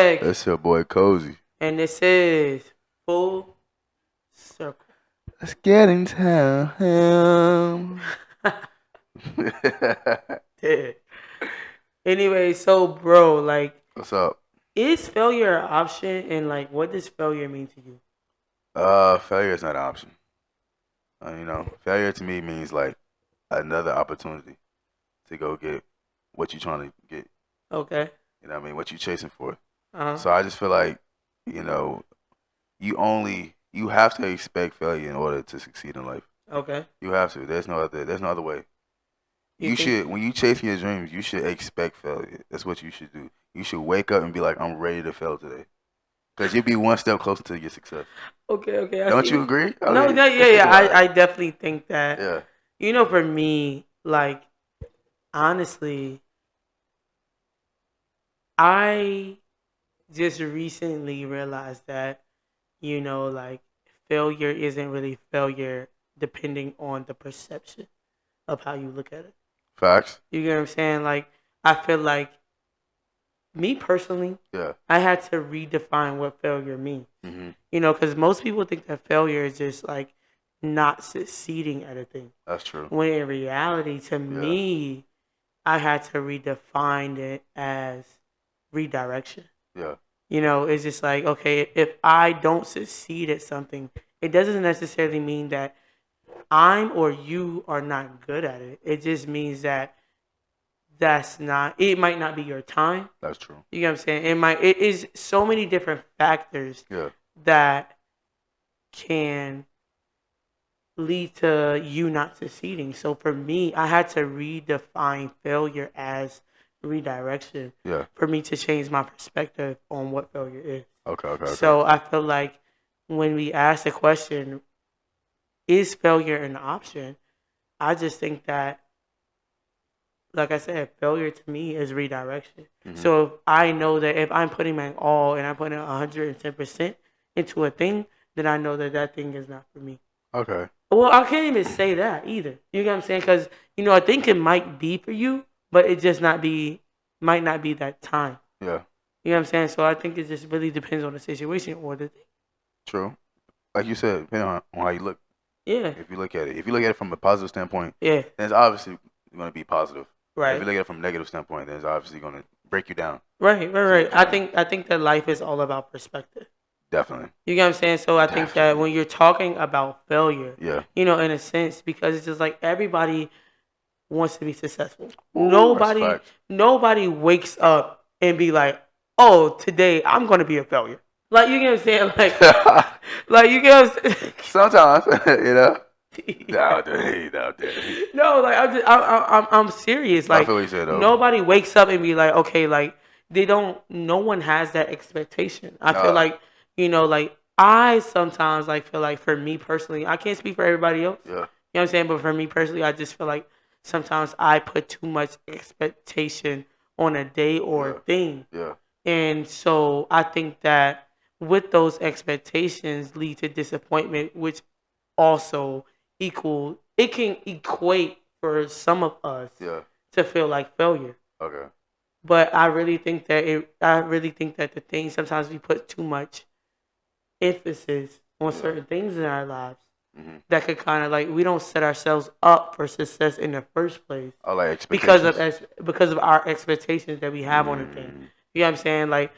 Greg, That's your boy Cozy. and this is Full Circle. Let's get in town. Yeah. Anyway, so bro, like, What's up? is failure an option, and like, what does failure mean to you? Failure is not an option. Failure to me means like another opportunity to go get what you're trying to get. Okay. You know what I mean? What you're chasing for. Uh So I just feel like, you know, you have to expect failure in order to succeed in life. huh. Okay. You have to. There's no other way. You You think? should when you chasing your dreams, you should expect failure. That's what you should do. You should wake up and be like, I'm ready to fail today. Because you'll be one step closer to your success. Okay. Okay. I Don't see. you agree? I No. mean, No. Yeah. just think Yeah. about it. I definitely think that. Yeah. For me, like, honestly, I just recently realized that, like, failure isn't really failure depending on the perception of how you look at it. Facts. You get what I'm saying? Like, I feel like, me personally, Yeah. I had to redefine what failure means. Hmm. Because most people think that failure is just like not succeeding at a thing. That's true. When in reality, to me, I had to redefine it as redirection. Yeah. It's just like, okay, if I don't succeed at something, it doesn't necessarily mean that I'm or you are not good at it. It just means that it might not be your time. That's true. You get what I'm saying? It is so many different factors Yeah. that can lead to you not succeeding. So for me, I had to redefine failure as redirection Yeah. for me to change my perspective on what failure is. Okay. So I feel like when we ask the question, is failure an option? I just think that, like I said, failure to me is redirection. Hmm. So if I know that if I'm putting my all and I'm putting 110% into a thing, then I know that that thing is not for me. Okay. Well, I can't even say that either. You get what I'm saying? Because I think it might be for you, but it just might not be that time. Yeah. You know what I'm saying? So I think it just really depends on the situation or the thing. True. Like you said, depending on how you look. Yeah. If you look at it from a positive standpoint, Yeah. then it's obviously going to be positive. Right. If you look at it from a negative standpoint, then it's obviously going to break you down. Right. I think that life is all about perspective. Definitely. You get what I'm saying? So I think that Definitely. when you're talking about failure, Yeah. in a sense, because it's just like everybody wants to be successful. Ooh, Nobody that's facts. nobody wakes up and be like, "Oh, today I'm going to be a failure." Like, you get what I'm saying? Like you get what I'm saying? Sometimes, Nowadays. No, like I'm serious. I Like, feel what you said though. nobody wakes up and be like, okay, like they don't. No one has that expectation. I feel Nah. like like I sometimes like feel like for me personally, I can't speak for everybody else. Yeah. You know what I'm saying? But for me personally, I just feel like sometimes I put too much expectation on a day or a thing, Yeah. and so I think that with those expectations lead to disappointment, which also it can equate for some of us Yeah. to feel like failure. Okay. But I really think that the thing sometimes we put too much emphasis on Yeah. certain things in our lives Hmm. that could kind of like we don't set ourselves up for success in the first place I like expectations. because of our expectations that we have on a thing. Mm. You know what I'm saying? Like,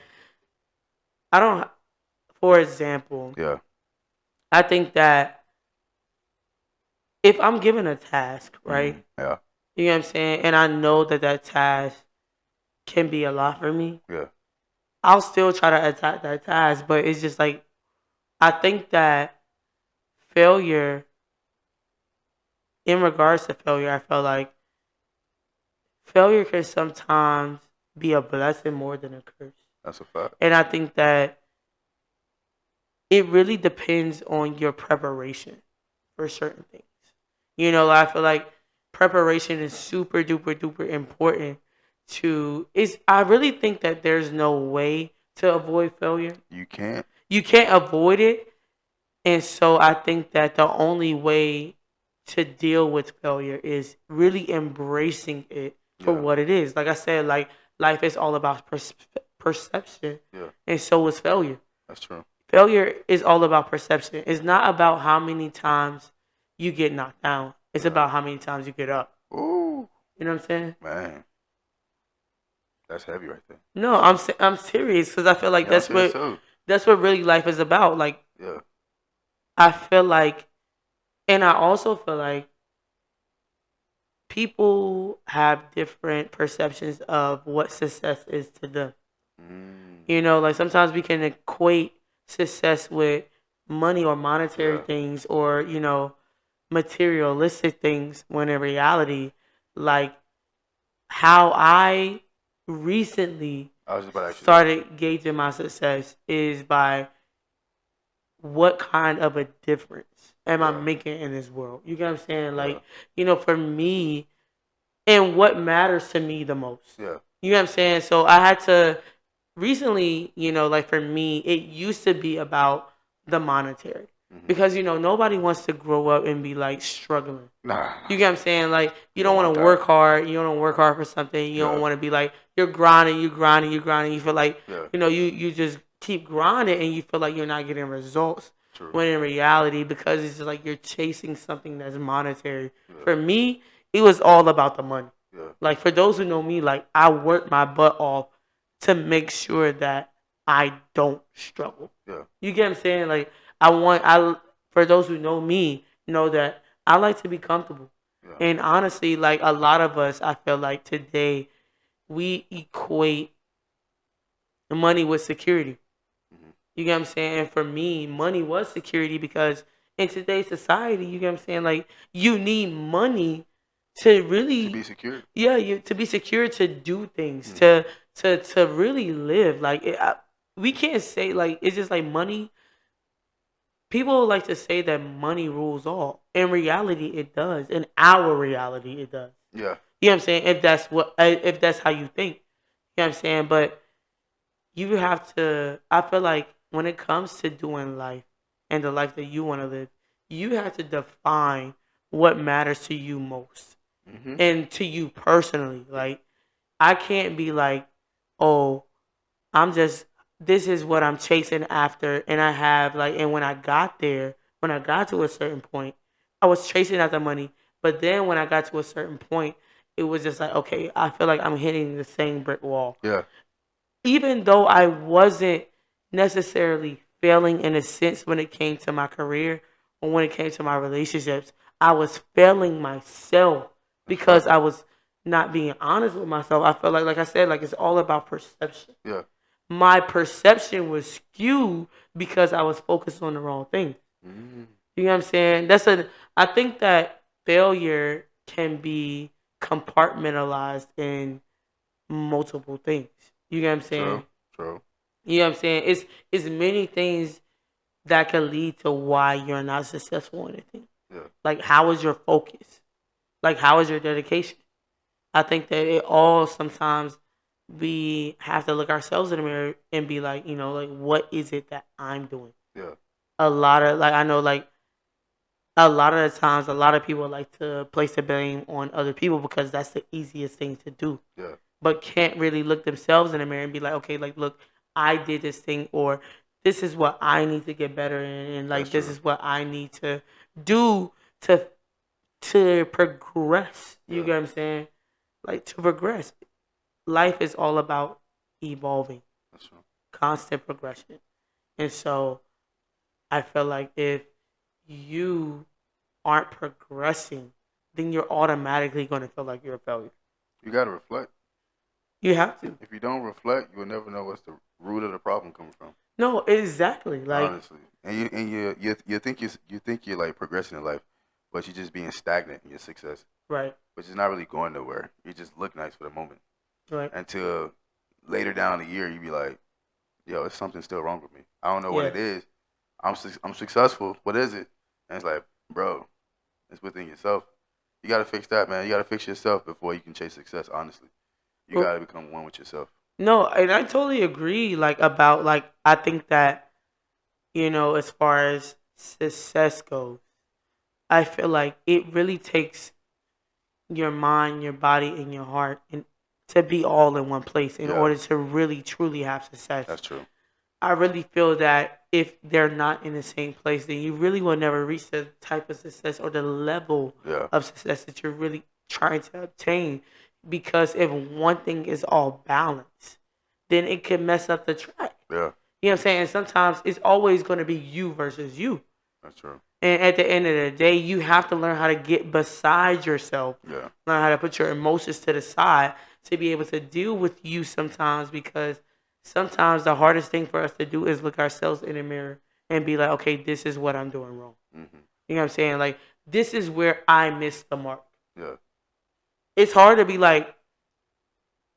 I don't. For example, Yeah. I think that if I'm given a task, right? Mhm. Yeah. You know what I'm saying? And I know that that task can be a lot for me. Yeah. I'll still try to attack that task, but it's just like I think that failure, in regards to failure, I feel like failure can sometimes be a blessing more than a curse. That's a fact. And I think that it really depends on your preparation for certain things. I feel like preparation is super duper duper important I really think that there's no way to avoid failure. You can't. You can't avoid it. And so I think that the only way to deal with failure is really embracing it for Yeah. what it is. Like I said, like life is all about perception, Yeah, and so is failure. that's true. Failure is all about perception. It's not about how many times you get knocked down. It's Yeah. about how many times you get up. Ooh, You know what I'm saying? man, that's heavy right there. No, I'm serious because I feel like Yeah, I'm serious too. that's what really life is about. Like Yeah, I feel like, and I also feel like people have different perceptions of what success is to them. You mm, know, like sometimes we can equate success with money or monetary yeah. things or, materialistic things when in reality, like how I recently I was just about to ask you that. started gauging my success is by what kind of a difference am I Yeah, making in this world? You get what I'm saying? yeah, Like, for me, and what matters to me the most. yeah. You know what I'm saying? So I had to recently, like for me, it used to be about the monetary. Mm-hmm. Because, nobody wants to grow up and be like struggling. Nah, You get what I'm saying? Like you you don't don't want want to that. work hard. You don't want to work hard for something. You don't Yeah, want to be like you're grinding, you grinding, you grinding. You feel like yeah, you just keep grinding and you feel like you're not getting results. true. When in reality, because it's just like you're chasing something that's monetary. Yeah, For me, it was all about the money. yeah, Like for those who know me, like I work my butt off to make sure that I don't struggle. yeah, You get what I'm saying? Like I for those who know me know that I like to be comfortable. yeah. And honestly, like a lot of us, I feel like today we equate money with security. Mm-hmm. You get what I'm saying? And for me, money was security because in today's society, you get what I'm saying? Like you need money to To really, be secure. yeah, to be secure to do things, Mm-hmm. to really live. Like we can't say like it's just like money. People like to say that money rules all. In reality, it does. In our reality, it does. Yeah, You know what I'm saying? If that's how you think, you know what I'm saying. But you have to. I feel like when it comes to doing life and the life that you want to live, you have to define what matters to you most mm-hmm. and to you personally. Like I can't be like, oh, I'm just this is what I'm chasing after and I have like and when I got there, when I got to a certain point, I was chasing after money. But then when I got to a certain point, it was just like, okay, I feel like I'm hitting the same brick wall. Yeah, Even though I wasn't necessarily failing in a sense when it came to my career or when it came to my relationships, I was failing myself that's because facts. I was not being honest with myself. I feel like I said, like it's all about perception. Yeah, My perception was skewed because I was focused on the wrong thing. mm-hmm. You know what I'm saying? I think that failure can be compartmentalized in multiple things. You know what I'm True, saying? true. You know what I'm saying? It's many things that can lead to why you're not successful in anything. Yeah, Like how is your focus? Like how is your dedication? I think that it all sometimes we have to look ourselves in the mirror and be like, like what is it that I'm doing? yeah, A lot of like I know like a lot of the times a lot of people like to place the blame on other people because that's the easiest thing to do. yeah. But can't really look themselves in the mirror and be like, okay, like look, I did this thing or this is what I need to get better in and That's like this true. is what I need to do to progress. You Yeah, get what I'm saying? Like to progress. Life is all about evolving, that's true. constant progression. And so I feel like if you aren't progressing, then you're automatically going to feel like you're a failure. You gotta reflect. You have to. If you don't reflect, you will never know what's the root of the problem coming from. No, exactly. Like, Honestly, and you think you think you're like progressing in life, but you're just being stagnant in your success, right, which is not really going nowhere. You just look nice for the moment right. until later down the year you be like, yo, it's something still wrong with me. I don't know what Yeah. it is. I'm successful. What is it? And it's like, bro, it's within yourself. You gotta fix that, man. You gotta fix yourself before you can chase success. Honestly, you Well, gotta become one with yourself. no, and I totally agree. Like, about, like, I think that, as far as success goes, I feel like it really takes your mind, your body, and your heart in to be all in one place in Yeah. order to really truly have success. That's true. I really feel that if they're not in the same place, then you really will never reach the type of success or the level Yeah. of success that you're really trying to obtain. Because if one thing is all balanced, then it can mess up the track. Yeah. You know what I'm saying? And sometimes it's always going to be you versus you. That's true. And at the end of the day, you have to learn how to get beside yourself. Yeah. Learn how to put your emotions to the side to be able to deal with you sometimes, because sometimes the hardest thing for us to do is look ourselves in the mirror and be like, okay, this is what I'm doing wrong. Mm-hmm. You know what I'm saying? Like, this is where I missed the mark. Yeah. It's hard to be like,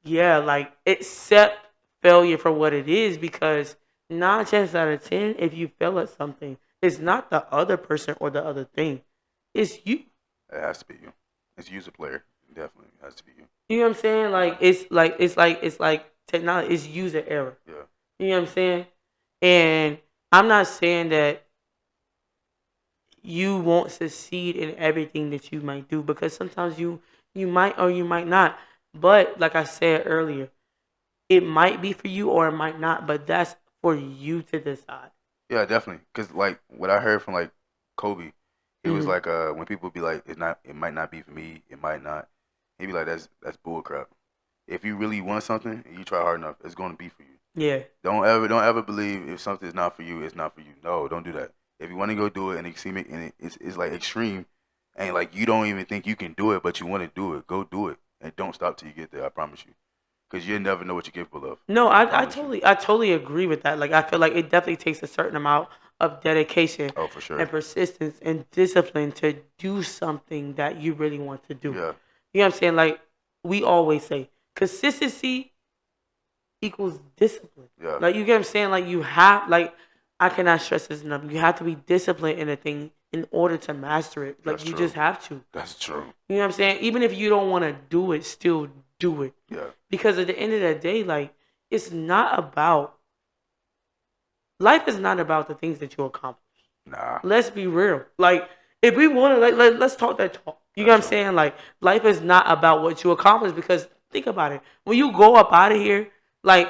yeah, like, accept failure for what it is, because 9 chances out of 10, if you fail at something, it's not the other person or the other thing. It's you. It has to be you. It's you as a player. Definitely has to be you. You know what I'm saying? Like, it's like technology. It's user error. Yeah. You know what I'm saying? And I'm not saying that you won't succeed in everything that you might do, because sometimes you might or you might not. But like I said earlier, it might be for you or it might not. But that's for you to decide. Yeah, definitely. Cause like what I heard from like Kobe, it was Mhm. like when people be like, it might not be for me, it might not. He'd be like, that's bull crap. If you really want something and you try hard enough, it's gonna be for you. Yeah. Don't ever believe if something is not for you, it's not for you. No, don't do that. If you want to go do it and you see me and it's like extreme, and like you don't even think you can do it, but you want to do it, go do it and don't stop till you get there. I promise you, because you never know what you're capable of. No, I Promise you. totally agree with that. Like, I feel like it definitely takes a certain amount of dedication Oh, for sure. and persistence and discipline to do something that you really want to do. Yeah, You know what I'm saying? Like, we always say, consistency equals discipline. yeah, Like, you get what I'm saying? Like, you have, like, I cannot stress this enough. You have to be disciplined in a thing in order to master it. Like, That's you true. just have to. that's true. You know what I'm saying? Even if you don't want to do it, still do it. Yeah, Because at the end of the day, like, it's not about, life is not about the things that you accomplish. nah, Let's be real. Like, if we want to, let's talk that talk. You know what I'm saying? Like, life is not about what you accomplish, because think about it. When you go up out of here, like,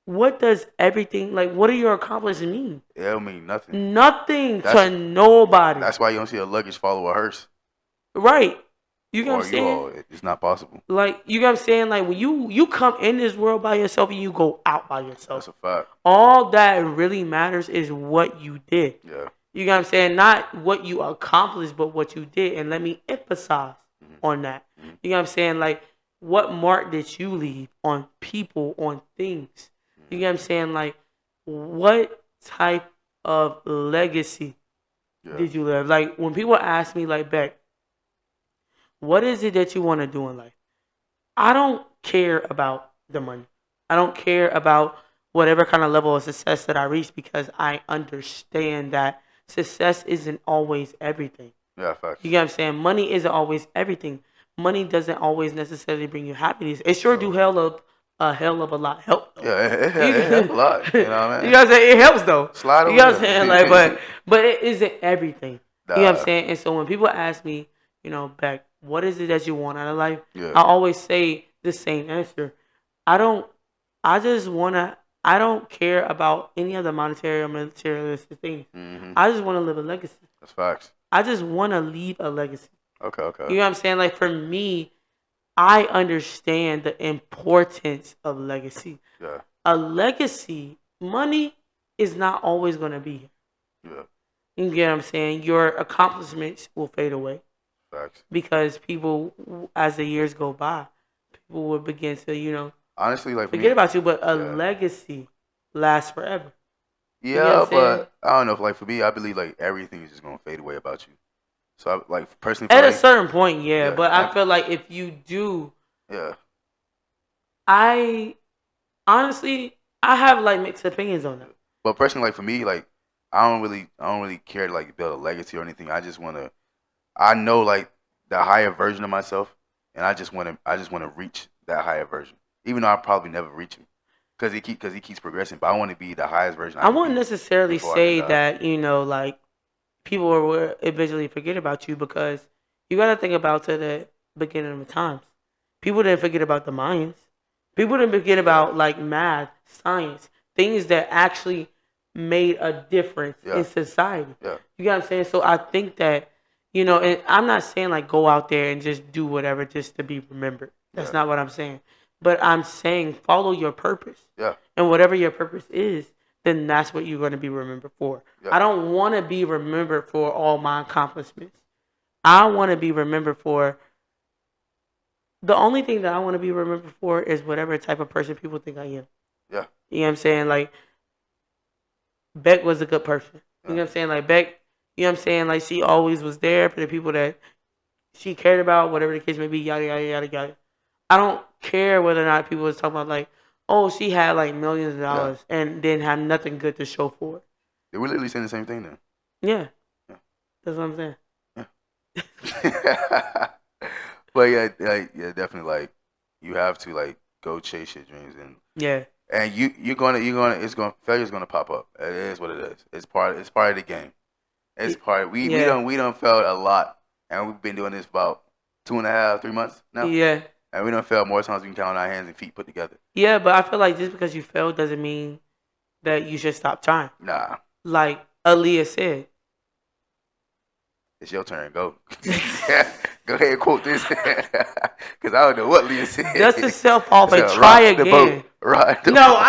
what does everything, like, what do your accomplishments mean? it don't mean nothing. Nothing to That's- nobody. That's why you don't see a luggage follow a hearse Right. You know or what I'm saying? U-Haul. It's not possible. Like, you know what I'm saying? Like, when you come in this world by yourself and you go out by yourself, That's a fact. all that really matters is what you did. Yeah, You know what I'm saying? Not what you accomplished, but what you did. And let me emphasize on that. Mhm. You know what I'm saying? Like, what mark did you leave on people, on things? You know what I'm saying? Like, what type of legacy yeah, did you live? Like, when people ask me, like, Beck, what is it that you want to do in life? I don't care about the money. I don't care about whatever kind of level of success that I reach, because I understand that success isn't always everything. yeah. Facts. You get what I'm saying? Money isn't always everything. Money doesn't always necessarily bring you happiness. It sure do a hell of a lot help though. Yeah, it helps a lot. You know what I mean? You know what I'm saying? It helps though. Slide You know what over I'm saying? there. Like, but it isn't everything. You know what I'm Nah, saying? And so when people ask me, you know, Beck, what is it that you want out of life? yeah, I always say the same answer. I don't care about any other monetary or materialistic things. hmm I just want to live a legacy. that's facts. I just want to leave a legacy. Okay, You know what I'm saying? Like, for me, I understand the importance of legacy. yeah, A legacy, money is not always going to be here. yeah, You get what I'm saying? Your accomplishments will fade away, facts. because people, as the years go by, people will begin to, you know, Honestly, like for forget me, about you. But a yeah. legacy lasts forever. yeah, know what I'm saying? but I don't know. Like for me, I believe like everything is just gonna fade away about you. So I, like personally, for At a like, certain point, yeah. Yeah, But I I- feel like if you do, yeah, I honestly, I have like mixed opinions on that. but personally, like for me, like I don't really care to like build a legacy or anything. I know like the higher version of myself, and I just wanna reach that higher version, even though I probably never reach him, because he keeps progressing. But I want to be the highest version. I wouldn't can be necessarily before I say die. that, you know, like, people will eventually forget about you, because you got to think about to the beginning of times. People didn't forget about the Mayans. People didn't forget about like math, science, things that actually made a difference in society. Yeah. You get what I'm saying? So I think that, you know, and I'm not saying like go out there and just do whatever just to be remembered. That's not what I'm saying. But I'm saying follow your purpose. Yeah. And whatever your purpose is, then that's what you're going to be remembered for. Yeah. I don't want to be remembered for all my accomplishments. I want to be remembered for, the only thing that I want to be remembered for is whatever type of person people think I am. Yeah. You know what I'm saying? Like, Beck was a good person. You know what I'm saying? Like, Beck, you know what I'm saying? Like, she always was there for the people that she cared about, whatever the case may be, yada, yada, yada, yada. I don't care whether or not people was talking about, like, oh, she had, like, millions of dollars and didn't have nothing good to show for it. They were literally saying the same thing then. Yeah. That's what I'm saying. Yeah. But yeah, definitely, like, you have to, like, go chase your dreams, and failure's gonna pop up. It is what it is. It's part of the game. It's part. We done failed a lot, and we've been doing this about 2.5, 3 months now. Yeah. And we done failed more times than we can count on our hands and feet put together. Yeah, but I feel like just because you failed doesn't mean that you should stop trying. Nah. Like Aaliyah said. It's your turn. Go. Go ahead and quote this. Because I don't know what Leah said. Dust yourself off and try again. Right. No,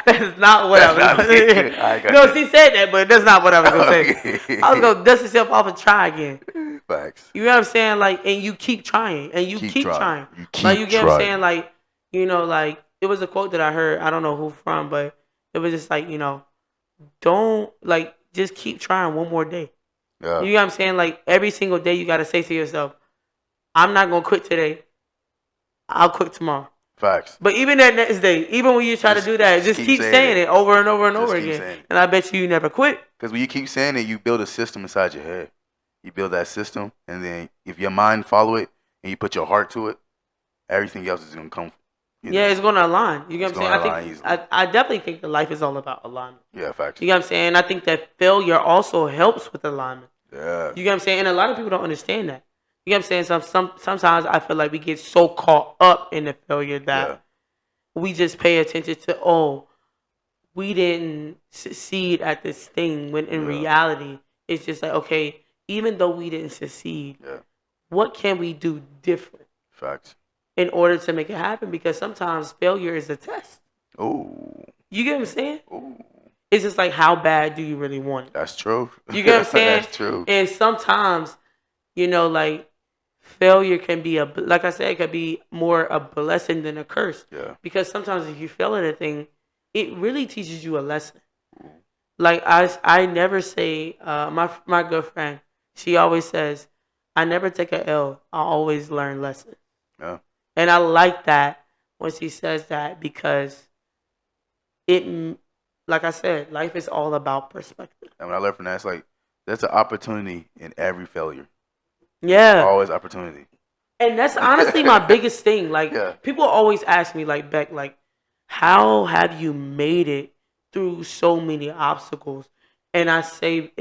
that's not what I was going to say. No, she said that, but that's not what I was going to say. I was going to dust yourself off and try again. Facts. You know what I'm saying? Like, and you keep trying. And you keep trying. Like, you get what I'm saying? Like, you know, like, it was a quote that I heard. I don't know who from, but it was just like, you know, don't, like, just keep trying one more day. Yeah. You know what I'm saying? Like, every single day you got to say to yourself, I'm not going to quit today. I'll quit tomorrow. Facts. But even that next day, even when you try to do that, just keep saying it over and over and over again. And I bet you never quit. Because when you keep saying it, you build a system inside your head. You build that system, and then if your mind follow it, and you put your heart to it, everything else is going to come. It's going to align. You get what I'm saying? I definitely think that life is all about alignment. Yeah, facts. You get what I'm saying? I think that failure also helps with alignment. Yeah. You get what I'm saying? And a lot of people don't understand that. You get what I'm saying? Sometimes I feel like we get so caught up in the failure that we just pay attention to, we didn't succeed at this thing, when in reality, it's just like, okay, even though we didn't succeed, what can we do different? Facts. In order to make it happen, because sometimes failure is a test. Oh. You get what I'm saying? Ooh. It's just like, how bad do you really want it? That's true. You get what I'm saying? That's true. And sometimes, you know, like, failure can be like I said, it could be more a blessing than a curse. Yeah. Because sometimes if you fail at a thing, it really teaches you a lesson. Like I never say, my good friend, she always says, I never take a L. I always learn lessons. Yeah. And I like that when she says that, because it, like I said, life is all about perspective. And when I learned from that, it's like, there's an opportunity in every failure. Yeah. Always opportunity. And that's honestly my biggest thing. Like, people always ask me, like, Beck, like, how have you made it through so many obstacles? And I say,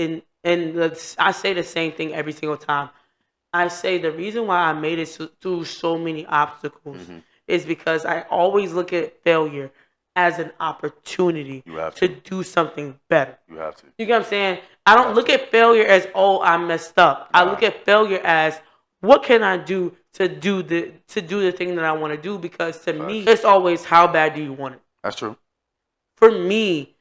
I say the same thing every single time. I say the reason why I made it through so many obstacles is because I always look at failure as an opportunity to do something better. You have to. You get what I'm saying? I don't look at failure as, I messed up. I look at failure as, what can I do to do the thing that I want to do? Because to me, it's always, how bad do you want it? That's true. For me,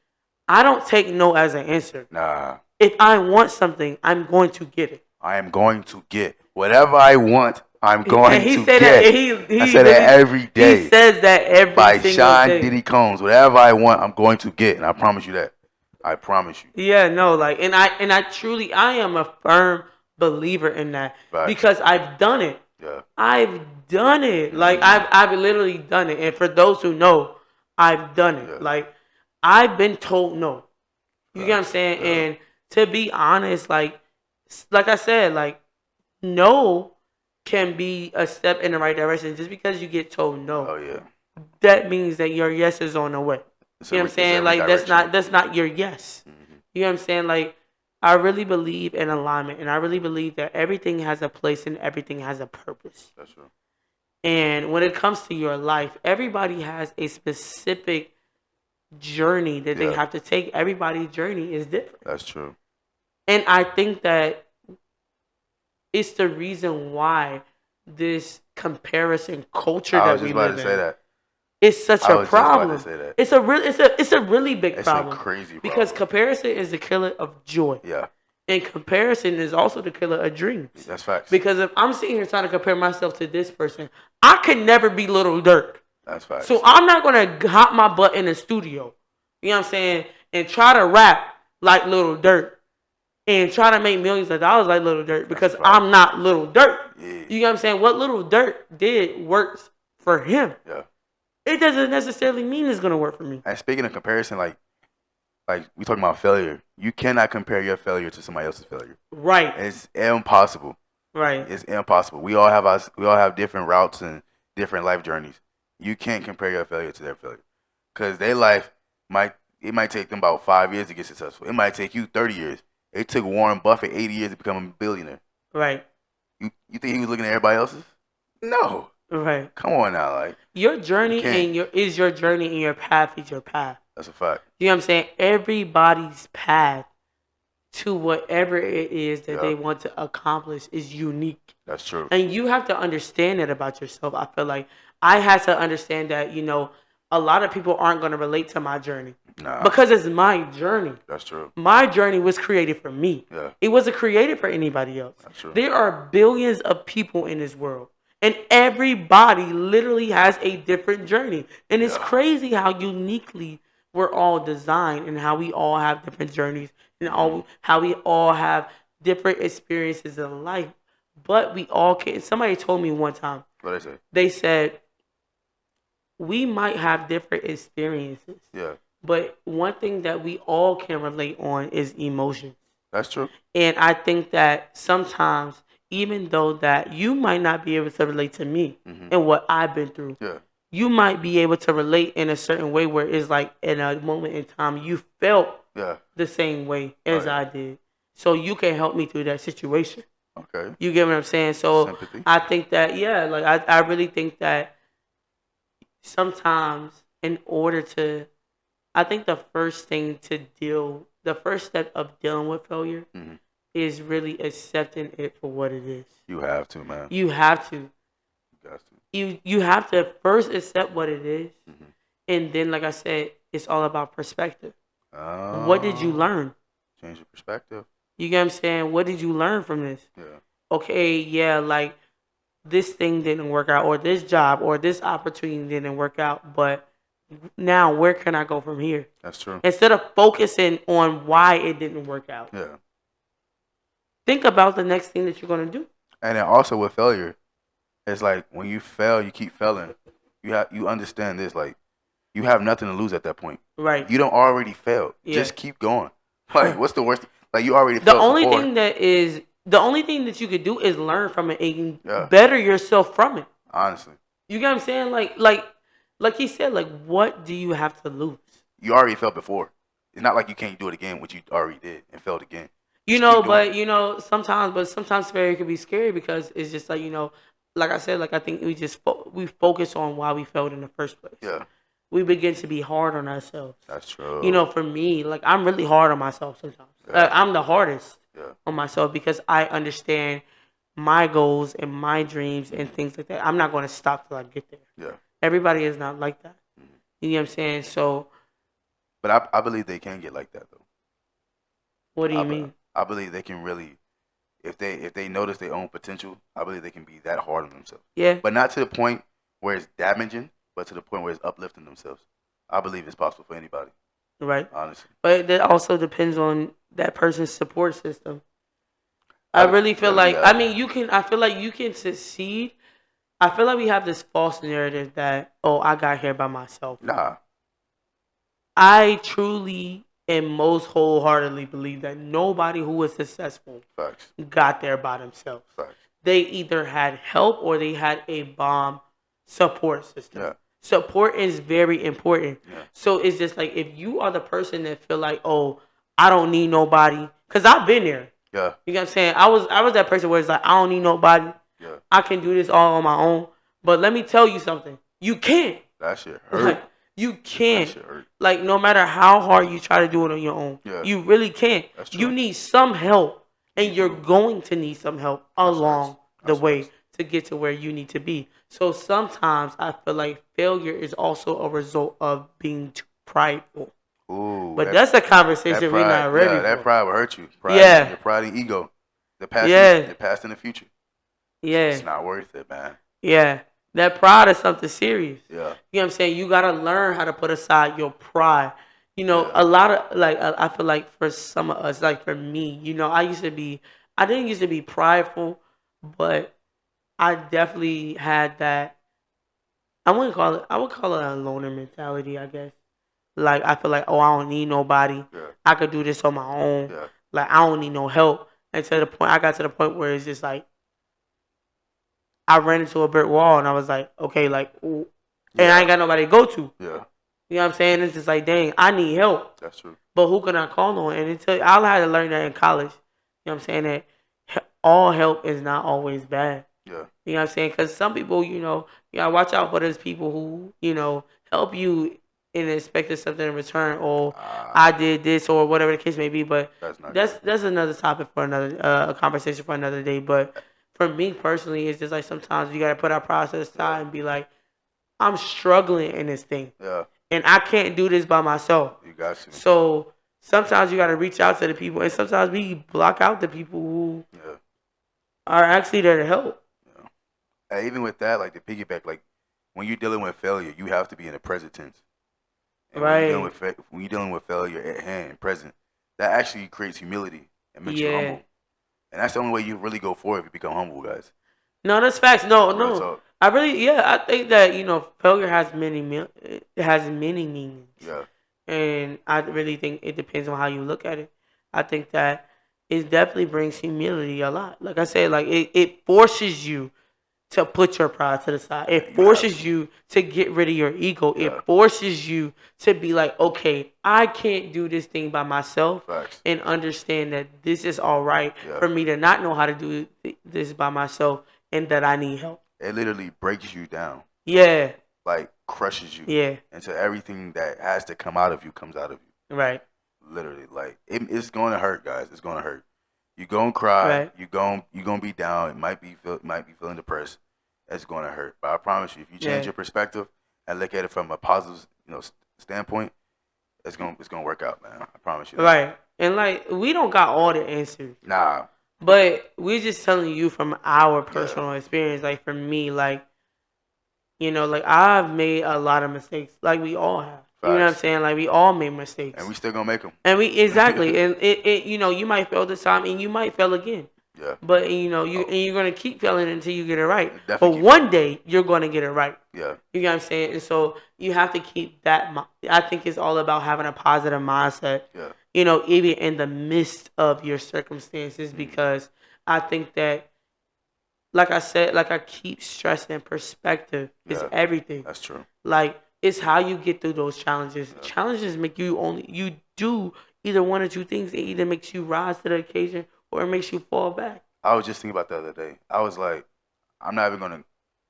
I don't take no as an answer. Nah. If I want something, I'm going to get it. I am going to get whatever I want. I'm going to get. I say that every day. He says that every by single Sean day. Diddy Combs. Whatever I want, I'm going to get, and I promise you that. I promise you. Yeah, no, like, and I truly, I am a firm believer in that, because I've done it. Yeah. I've done it. Like, I've literally done it. And for those who know, I've done it. Yeah. Like, I've been told no. You get what I'm saying? Yeah. And to be honest, like I said, like, no can be a step in the right direction. Just because you get told no, that means that your yes is on the way. You know what I'm saying? Like, that's not your yes. You know what I'm saying? Like, I really believe in alignment, and I really believe that everything has a place and everything has a purpose. That's true. And when it comes to your life, everybody has a specific journey that they Yeah. have to take. Everybody's journey is different. That's true. And I think that it's the reason why this comparison culture I that was we just about live to say in that. is such I a was just about problem. to say that. It's a really big It's a problem crazy problem. because comparison is the killer of joy, Yeah, and comparison is also the killer of dreams. that's facts. Because if I'm sitting here trying to compare myself to this person, I could never be Little Dirk. That's facts. So I'm not gonna hop my butt in the studio, you know what I'm saying, and try to rap like Little Dirk and try to make millions of dollars like Little Dirk because right. I'm not Little Dirk. Yeah. You know what I'm saying? What Little Dirk did works for him. Yeah. It doesn't necessarily mean it's gonna work for me. And speaking of comparison, like we talking about failure, you cannot compare your failure to somebody else's failure. Right. It's impossible. Right. It's impossible. We all have different routes and different life journeys. You can't compare your failure to their failure, because their life might take them about 5 years to get successful. It might take you 30 years. It took Warren Buffett 80 years to become a billionaire. Right. You think he was looking at everybody else's? No. Right. Come on now, like Your journey You can't. and your journey and your path is your path. that's a fact. You know what I'm saying? Everybody's path to whatever it is that Yeah. they want to accomplish is unique. That's true. And you have to understand that about yourself. I feel like I had to understand that, a lot of people aren't going to relate to my journey Nah, because it's my journey. that's true. My journey was created for me. Yeah, It wasn't created for anybody else. that's true. There are billions of people in this world, and everybody literally has a different journey. And it's Yeah. crazy how uniquely we're all designed and how we all have different journeys and how we all have different experiences in life. But we all can. Somebody told me one time, What they say? they said, we might have different experiences, Yeah, but one thing that we all can relate on is emotions. that's true. And I think that sometimes, even though that you might not be able to relate to me Mhm. and what I've been through, Yeah, you might be able to relate in a certain way where it's like in a moment in time you felt yeah. the same way as Right. I did. So you can help me through that situation. Okay. You get what I'm saying? So Sympathy. I think that, yeah, like I really think that sometimes I think the first step of dealing with failure Mhm. is really accepting it for what it is. You have to, man. You have to. You got to. You have to first accept what it is, Mhm. and then, like I said, it's all about perspective. What did you learn? Change your perspective. You get what I'm saying? What did you learn from this? Yeah. Okay, yeah, like this thing didn't work out, or this job, or this opportunity didn't work out, but now where can I go from here? That's true. Instead of focusing on why it didn't work out, Yeah. think about the next thing that you're going to do. And then also with failure, it's like when you fail, you keep failing. You understand this, like you have nothing to lose at that point. Right. You don't already fail. Yeah. Just keep going. Like what's the worst? Like you already The failed only before. the only thing that you could do is learn from it and Yeah. better yourself from it. Honestly, You get what I'm saying? Like he said, like what do you have to lose? you already failed before. It's not like you can't do it again, which you already did and failed again. You Just know, keep doing but sometimes failure can be scary because it's just like, like I said, like I think we focus on why we failed in the first place. Yeah, We begin to be hard on ourselves. that's true. For me, like I'm really hard on myself sometimes. Yeah. Like, I'm the hardest Yeah. on myself because I understand my goals and my dreams and things like that. I'm not going to stop till I get there. Yeah. Everybody is not like that. You know what I'm saying? So, But I believe they can get like that though. what do you I, mean? I believe they can really, if they notice their own potential, I believe they can be that hard on themselves. Yeah. But not to the point where it's damaging, but to the point where it's uplifting themselves. I believe it's possible for anybody, Right. honestly. But that also depends on that person's support system. I really feel like, yeah. I feel like you can succeed. I feel like we have this false narrative that, I got here by myself. Nah. I truly and most wholeheartedly believe that nobody who was successful Facts. got there by themselves. Facts. They either had help or they had a bomb support system. Yeah. Support is very important. Yeah. So it's just like if you are the person that feel like, I don't need nobody, because I've been there. Yeah. You know what I'm saying? I was that person where it's like, I don't need nobody. Yeah. I can do this all on my own. But let me tell you something. You can't. That shit hurt. Like, you That can't. shit hurt. Like, no matter how hard you try to do it on your own, Yeah. you really can't. That's You true. need some help, and You you're do. going to need some help That's along facts. the That's way facts. to get to where you need to be. So sometimes I feel like failure is also a result of being too prideful. Ooh, But that's a that conversation we're pride, not ready yeah, that for. pride will hurt you. Pride, Yeah. your pride and ego, the past, Yeah. the past and the future. Yeah. It's not worth it, man. Yeah. That pride is something serious. Yeah, You know what I'm saying? You gotta learn how to put aside your pride. You know, Yeah. a lot of like I feel like for some of us, like for me, you know, I didn't used to be prideful, but I definitely had that. I would call it a loner mentality, I guess. Like I feel like, oh, I don't need nobody. yeah, I could do this on my own. yeah. Like I don't need no help. And to the point, I got to the point where it's just like I ran into a brick wall, and I was like, okay, like, and I ain't got nobody to go to. Yeah, You know what I'm saying? It's just like, dang, I need help, that's true. but who can I call on? And until I had to learn that in college. You know what I'm saying? That all help is not always bad. Yeah, You know what I'm saying? Because some people, you gotta watch out for those people who, help you and expected something in return. Or I did this, or whatever the case may be. But that's not that's good. that's another topic for another a conversation for another day. But for me personally, it's just like sometimes you gotta put our process aside and be like, I'm struggling in this thing, Yeah, and I can't do this by myself. you got to. So sometimes you gotta reach out to the people, and sometimes we block out the people who Yeah, are actually there to help. yeah. And even with that, like the piggyback, like when you're dealing with failure, you have to be in the present tense. And when you're dealing Right. with when you're dealing with failure at hand and present, that actually creates humility and makes you Yeah. humble. And that's the only way you really go forward if you become humble, guys. No, that's facts. No, Real no. talk. I think that failure has it has many meanings, Yeah, and I really think it depends on how you look at it. I think that it definitely brings humility a lot. Like I said, like it forces you to put your pride to the side. It You forces have you to get rid of your ego. Yeah. It forces you to be like, okay, I can't do this thing by myself, facts. and understand that this is all right Yeah. for me to not know how to do this by myself, and that I need help. It literally breaks you down, Yeah, like crushes you, yeah, until everything that has to come out of you comes out of you. right, Literally, like it's going to hurt, guys. It's going to hurt. You gonna cry. Right. You gonna be down. It might be feeling depressed. It's going to hurt. But I promise you, if you change Yeah. your perspective and look at it from a positive, standpoint, it's gonna work out, man. I promise you. that. right. And like we don't got all the answers, Nah. but we're just telling you from our personal experience. Like for me, like like I've made a lot of mistakes. Like we all have. You know what I'm Facts. saying? Like we all made mistakes. And we still gonna make them. And we exactly, and it you might fail this time, and you might fail again. Yeah. But you're gonna keep failing until you get it right. But Definitely keep one day you're gonna get it right. Yeah. You know what I'm saying? And so you have to keep that. I think it's all about having a positive mindset. Yeah. Even in the midst of your circumstances, because I think that, like I said, like I keep stressing, perspective is Yeah. everything. That's true. Like it's how you get through those challenges. Yeah. Challenges make you do either one or two things. It either makes you rise to the occasion or it makes you fall back. I was just thinking about the other day. I was like, I'm not even gonna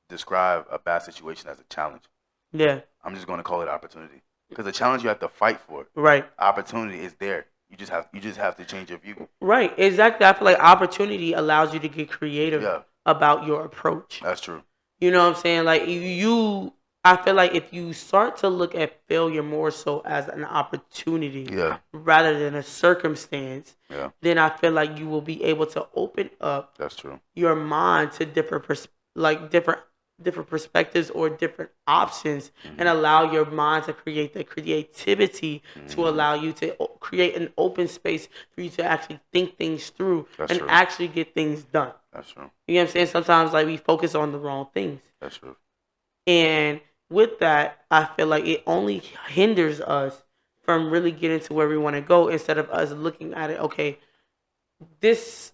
describe a bad situation as a challenge. Yeah, I'm just gonna call it opportunity. Because the challenge you have to fight for. right, Opportunity is there. You just have to change your view. right, exactly. I feel like opportunity allows you to get creative Yeah, about your approach. that's true. You know what I'm saying? Like I feel like if you start to look at failure more so as an opportunity Yeah, rather than a circumstance, yeah, then I feel like you will be able to open up that's true. your mind to different perspectives or different options, and allow your mind to create the creativity to allow you to create an open space for you to actually think things through That's and true. actually get things done. That's true. You know what I'm saying? Sometimes like we focus on the wrong things. That's true. And with that, I feel like it only hinders us from really getting to where we want to go, instead of us looking at it, okay, this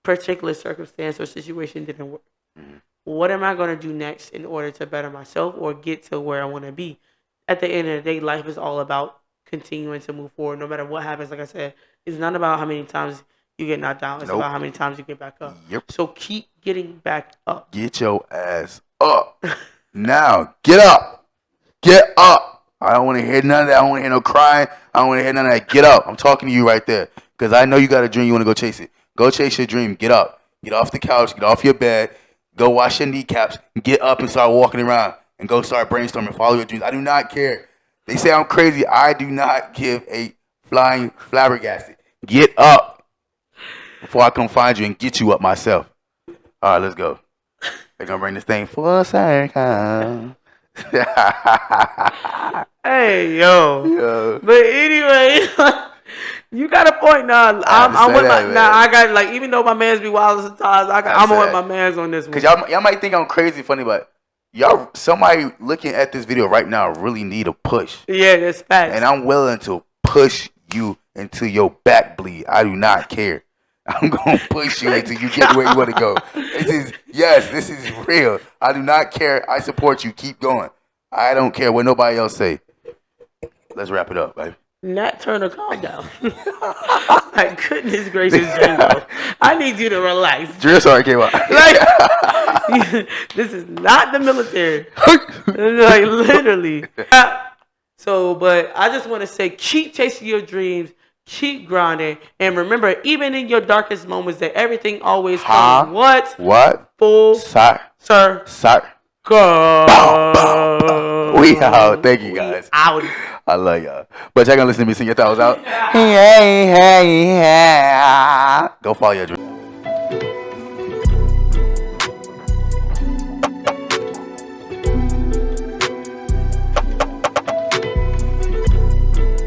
particular circumstance or situation didn't work. Mhm. What am I going to do next in order to better myself or get to where I want to be? At the end of the day, life is all about continuing to move forward no matter what happens. Like I said, it's not about how many times you get knocked down. It's Nope. about how many times you get back up. Yep. So keep getting back up. Get your ass up. Now, get up. Get up. I don't want to hear none of that. I don't want to hear no crying. I don't want to hear none of that. Get up. I'm talking to you right there. Because I know you got a dream. You want to go chase it. Go chase your dream. Get up. Get off the couch. Get off your bed. Go wash your kneecaps. Get up and start walking around. And go start brainstorming. Follow your dreams. I do not care. They say I'm crazy. I do not give a flying flabbergasted. Get up before I come find you and get you up myself. All right, let's go. They're going to bring this thing full circle. Hey, yo. Yo. But anyway, you got a point now. I'm with my, now I got, like, even though my man's be wild sometimes, I'm with my man's on this one. Because y'all might think I'm crazy funny, but somebody looking at this video right now really need a push. Yeah, that's facts. And I'm willing to push you until your back bleed. I do not care. I'm going to push you until you get where you want to go. This is real. I do not care. I support you. Keep going. I don't care what nobody else say. Let's wrap it up, baby. Nat Turner, calm down. My goodness gracious, Django. I need you to relax. Drill Sergeant came out. Like, this is not the military. Like, literally. So, but I just want to say, keep chasing your dreams. Keep grinding. And remember, even in your darkest moments, that everything always comes. What? Full circle. We out. Thank you, guys. Out. I love y'all. But y'all gonna listen to me sing your thoughts out. Go follow your dream.